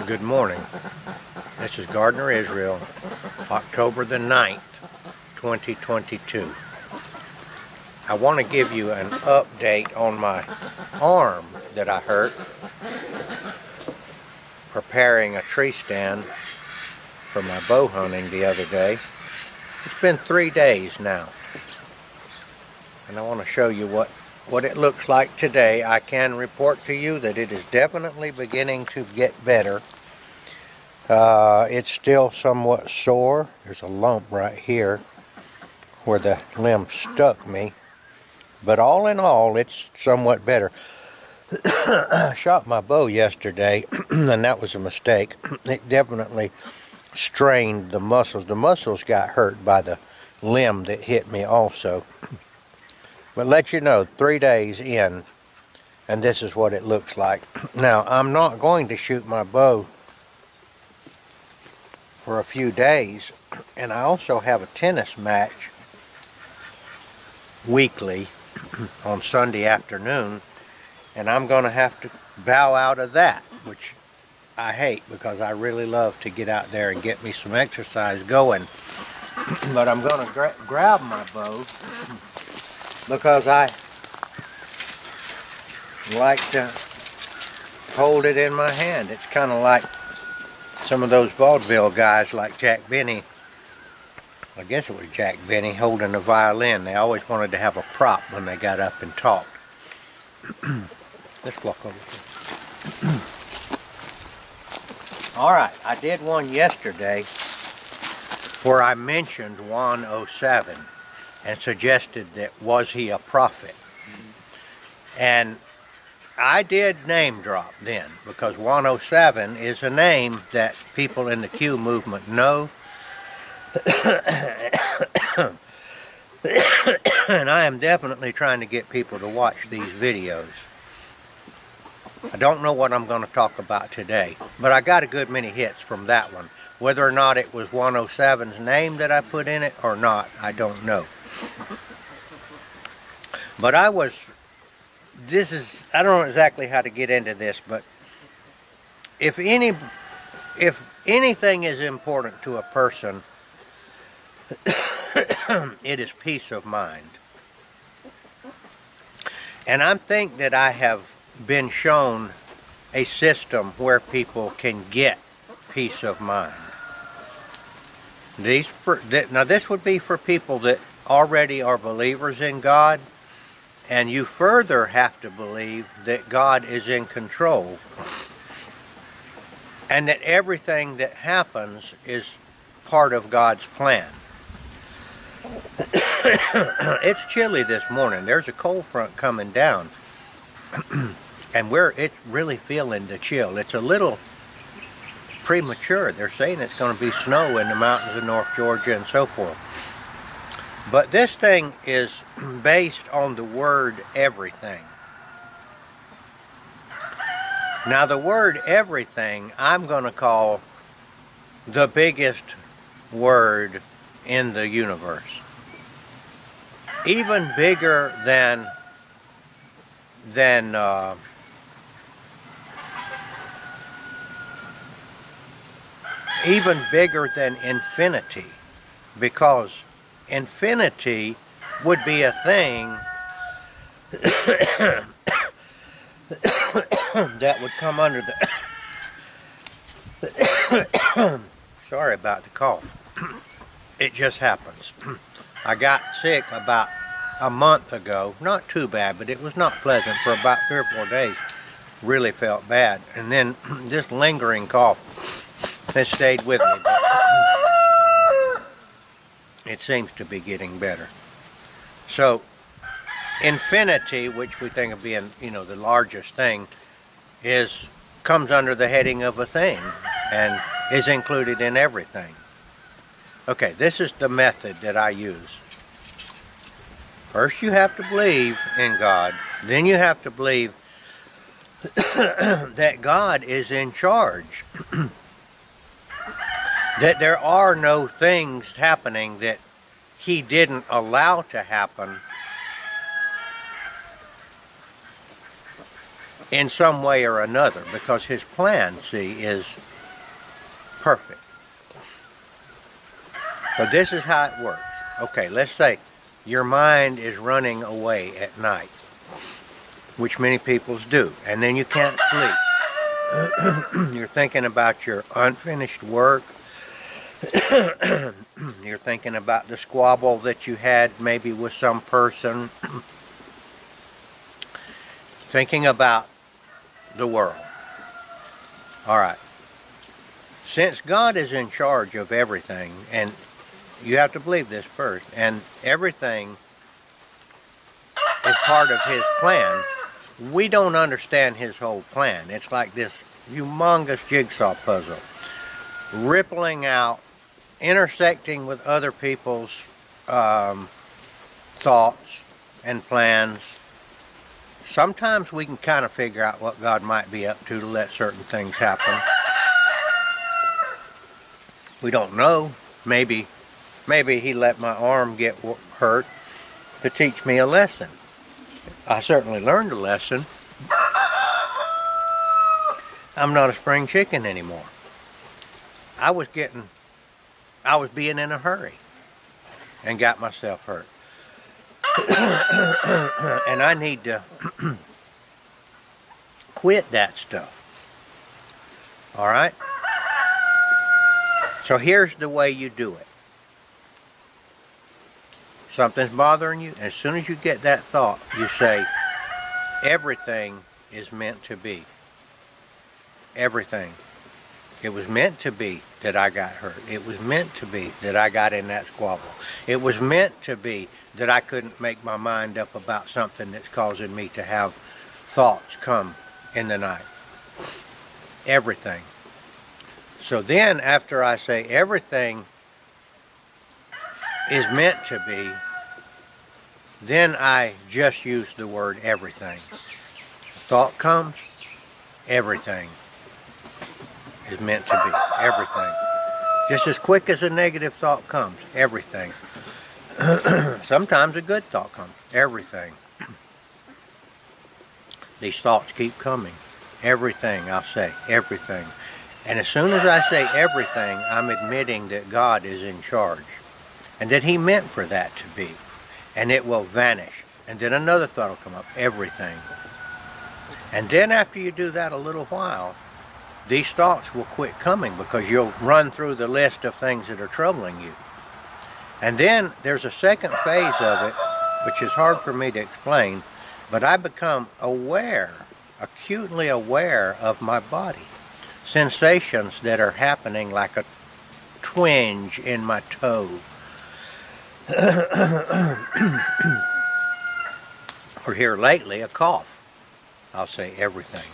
Good morning. This is Gardner, Israel, October the 9th, 2022. I want to give you an update on my arm that I hurt preparing a tree stand for my bow hunting the other day. It's been 3 days now, and I want to show you what it looks like today. I can report to you that it is definitely beginning to get better. It's still somewhat sore. There's a lump right here where the limb stuck me, but all in all it's somewhat better. I shot my bow yesterday and that was a mistake. It definitely strained the muscles. The muscles got hurt by the limb that hit me also. But let you know, 3 days in, and this is what it looks like. Now, I'm not going to shoot my bow for a few days, and I also have a tennis match weekly on Sunday afternoon, and I'm going to have to bow out of that, which I hate because I really love to get out there and get me some exercise going. But I'm going to grab my bow because I like to hold it in my hand. It's kind of like some of those vaudeville guys like Jack Benny. I guess it was Jack Benny holding a violin. They always wanted to have a prop when they got up and talked. Let's walk over here. Alright, I did one yesterday where I mentioned 107 and suggested that was he a prophet. And I did name drop then, because 107 is a name that people in the Q movement know. And I am definitely trying to get people to watch these videos. I don't know what I'm going to talk about today, but I got a good many hits from that one. Whether or not it was 107's name that I put in it or not, I don't know. But I don't know exactly how to get into this, but if anything is important to a person, it is peace of mind. And I think that I have been shown a system where people can get peace of mind. Now this would be for people that already are believers in God, and you further have to believe that God is in control and that everything that happens is part of God's plan. It's chilly this morning. There's a cold front coming down and it's really feeling the chill. It's a little premature. They're saying it's going to be snow in the mountains of North Georgia and so forth. But this thing is based on the word everything. Now the word everything I'm going to call the biggest word in the universe. Even bigger than infinity, because infinity would be a thing that would come under the sorry about the cough. It just happens. I got sick about a month ago. Not too bad, but it was not pleasant for about 3 or 4 days. Really felt bad. And then this lingering cough has stayed with me. It seems to be getting better. So infinity, which we think of being, the largest thing, comes under the heading of a thing and is included in everything. Okay, this is the method that I use. First you have to believe in God. Then you have to believe that God is in charge. That there are no things happening that He didn't allow to happen in some way or another, because his plan, see, is perfect. So this is how it works. Okay, let's say your mind is running away at night, which many people's do, and then you can't sleep. You're thinking about your unfinished work. You're thinking about the squabble that you had maybe with some person. Thinking about the world. All right. Since God is in charge of everything, and you have to believe this first, and everything is part of His plan, we don't understand His whole plan. It's like this humongous jigsaw puzzle, rippling out, intersecting with other people's thoughts and plans. Sometimes we can kind of figure out what God might be up to let certain things happen. We don't know. Maybe He let my arm get hurt to teach me a lesson. I certainly learned a lesson. I'm not a spring chicken anymore. I was being in a hurry and got myself hurt. And I need to quit that stuff. All right? So here's the way you do it. Something's bothering you, and as soon as you get that thought, you say, everything is meant to be. Everything. It was meant to be that I got hurt. It was meant to be that I got in that squabble. It was meant to be that I couldn't make my mind up about something that's causing me to have thoughts come in the night. Everything. So then, after I say everything is meant to be, then I just use the word everything. Thought comes, everything is meant to be. Everything. Just as quick as a negative thought comes, everything. Sometimes a good thought comes, everything. These thoughts keep coming. Everything, I'll say, everything. And as soon as I say everything, I'm admitting that God is in charge. And that He meant for that to be. And it will vanish. And then another thought will come up, everything. And then after you do that a little while, these thoughts will quit coming because you'll run through the list of things that are troubling you. And then there's a second phase of it, which is hard for me to explain, but I become aware, acutely aware of my body. Sensations that are happening like a twinge in my toe. Or here lately, a cough. I'll say everything.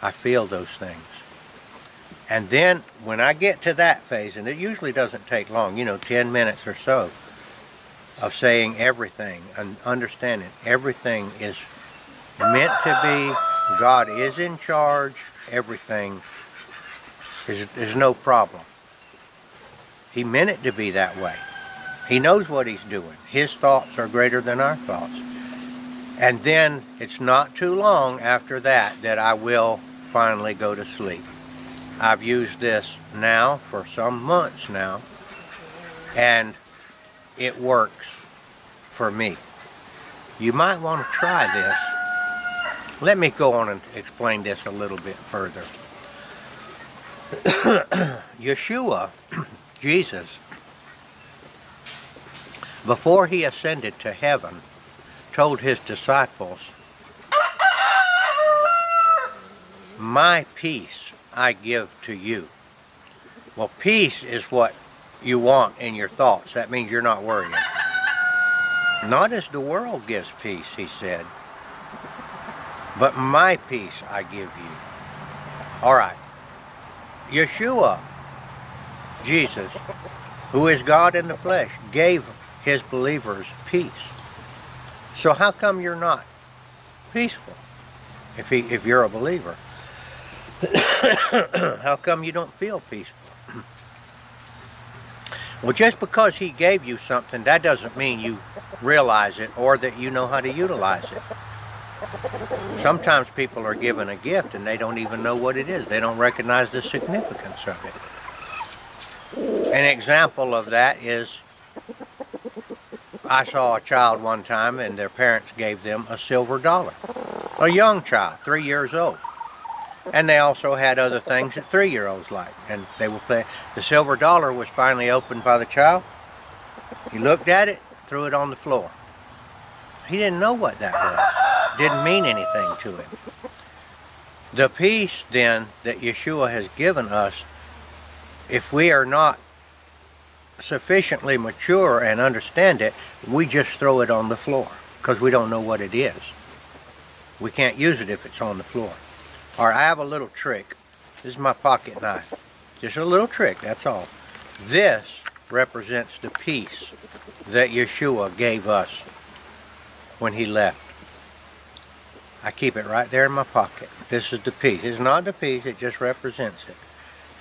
I feel those things. And then when I get to that phase, and it usually doesn't take long, 10 minutes or so, of saying everything and understanding everything is meant to be, God is in charge, everything is no problem. He meant it to be that way. He knows what He's doing. His thoughts are greater than our thoughts. And then it's not too long after that that I will finally go to sleep. I've used this now for some months now, and it works for me. You might want to try this. Let me go on and explain this a little bit further. Yeshua, Jesus, before He ascended to heaven, told His disciples, "My peace I give to you." Well, peace is what you want in your thoughts. That means you're not worrying. Not as the world gives peace, He said, but my peace I give you. All right. Yeshua, Jesus, who is God in the flesh, gave His believers peace. So how come you're not peaceful if you're a believer? How come you don't feel peaceful? Well, just because He gave you something, that doesn't mean you realize it or that you know how to utilize it. Sometimes people are given a gift and they don't even know what it is. They don't recognize the significance of it. An example of that is, I saw a child one time and their parents gave them a silver dollar. A young child, 3 years old. And they also had other things that 3-year-olds like. And they were playing. The silver dollar was finally opened by the child. He looked at it, threw it on the floor. He didn't know what that was. Didn't mean anything to him. The peace then that Yeshua has given us, if we are not sufficiently mature and understand it, we just throw it on the floor because we don't know what it is. We can't use it if it's on the floor. All right, I have a little trick. This is my pocket knife. Just a little trick, that's all. This represents the peace that Yeshua gave us when he left. I keep it right there in my pocket. This is the peace. It's not the peace, it just represents it.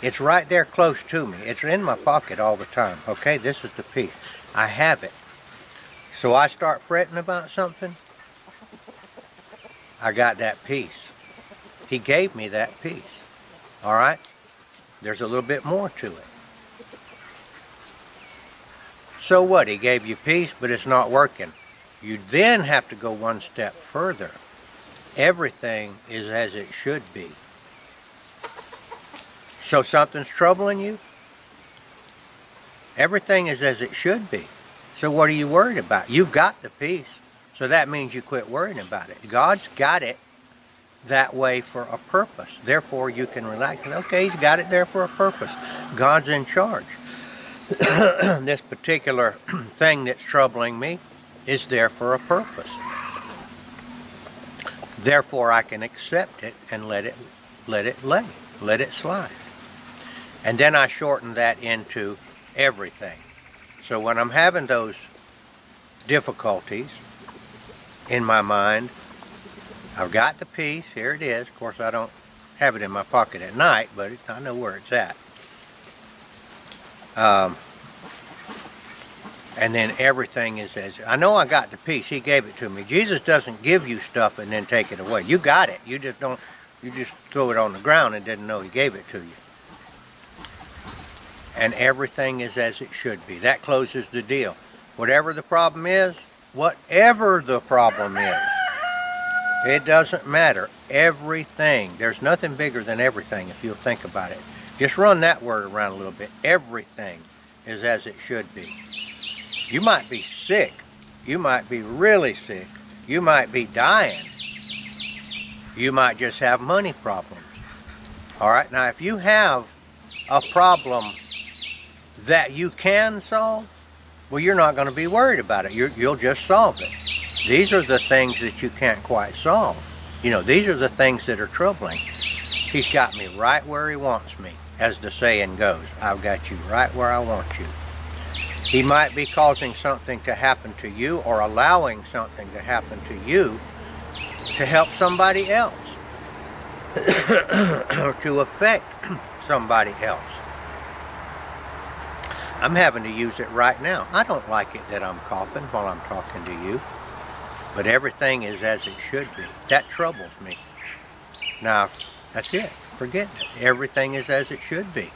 It's right there close to me. It's in my pocket all the time. Okay, this is the peace. I have it. So I start fretting about something, I got that peace. He gave me that peace. All right? There's a little bit more to it. So what? He gave you peace, but it's not working. You then have to go one step further. Everything is as it should be. So something's troubling you? Everything is as it should be. So what are you worried about? You've got the peace. So that means you quit worrying about it. God's got it that way for a purpose. Therefore you can relax. Okay, he's got it there for a purpose. God's in charge. This particular thing that's troubling me is there for a purpose. Therefore I can accept it and let it lay. Let it slide. And then I shorten that into everything. So when I'm having those difficulties in my mind, I've got the peace. Here it is. Of course, I don't have it in my pocket at night, but I know where it's at. And then everything is as... I know I got the peace. He gave it to me. Jesus doesn't give you stuff and then take it away. You got it. You just don't... You just throw it on the ground and didn't know he gave it to you. And everything is as it should be. That closes the deal. Whatever the problem is, it doesn't matter. Everything. There's nothing bigger than everything if you'll think about it. Just run that word around a little bit. Everything is as it should be. You might be sick. You might be really sick. You might be dying. You might just have money problems. All right, now if you have a problem that you can solve, well, you're not going to be worried about it. You'll just solve it. These are the things that you can't quite solve. You know, these are the things that are troubling. He's got me right where he wants me, as the saying goes. I've got you right where I want you. He might be causing something to happen to you or allowing something to happen to you to help somebody else or to affect somebody else. I'm having to use it right now. I don't like it that I'm coughing while I'm talking to you, but everything is as it should be. That troubles me. Now, that's it. Forget it. Everything is as it should be.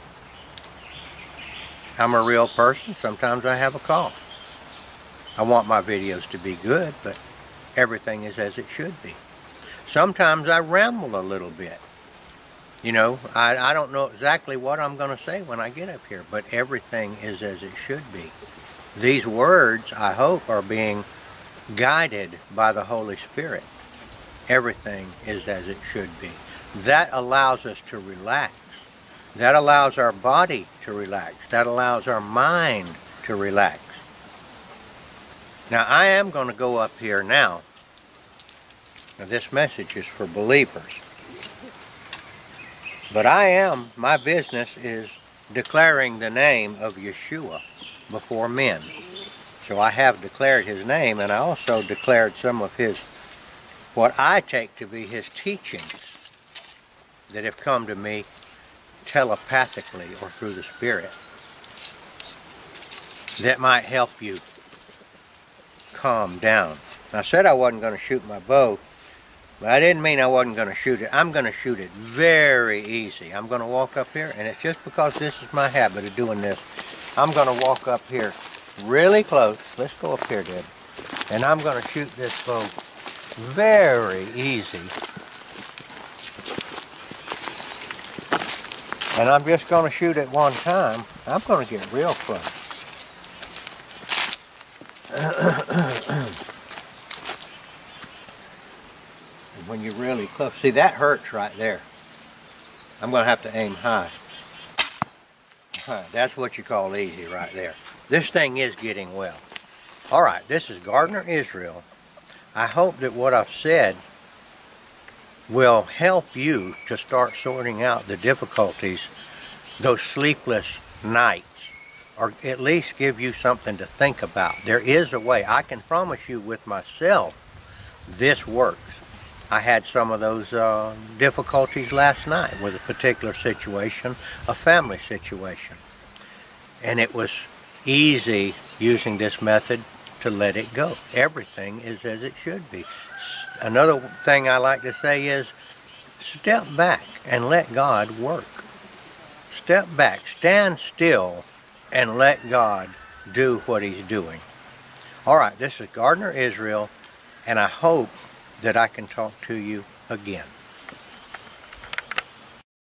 I'm a real person. Sometimes I have a cough. I want my videos to be good, but everything is as it should be. Sometimes I ramble a little bit. You know, I don't know exactly what I'm going to say when I get up here, but everything is as it should be. These words, I hope, are being guided by the Holy Spirit. Everything is as it should be. That allows us to relax. That allows our body to relax. That allows our mind to relax. Now, I am going to go up here now. Now, this message is for believers. But my business is declaring the name of Yeshua before men. So I have declared his name, and I also declared some of his, what I take to be his teachings that have come to me telepathically or through the Spirit that might help you calm down. I said I wasn't going to shoot my bow But I didn't mean I wasn't going to shoot it. I'm going to shoot it very easy. I'm going to walk up here, and it's just because this is my habit of doing this. I'm going to walk up here really close. Let's go up here, Deb. And I'm going to shoot this bow very easy. And I'm just going to shoot it one time. I'm going to get real close. When you're really close. See, that hurts right there. I'm going to have to aim high. That's what you call easy right there. This thing is getting well. All right, this is Gardner Israel. I hope that what I've said will help you to start sorting out the difficulties, those sleepless nights, or at least give you something to think about. There is a way. I can promise you with myself, this works. I had some of those difficulties last night with a particular situation, a family situation. And it was easy using this method to let it go. Everything is as it should be. Another thing I like to say is, step back and let God work. Step back, stand still, and let God do what He's doing. All right, this is Gardner Israel, and I hope that I can talk to you again.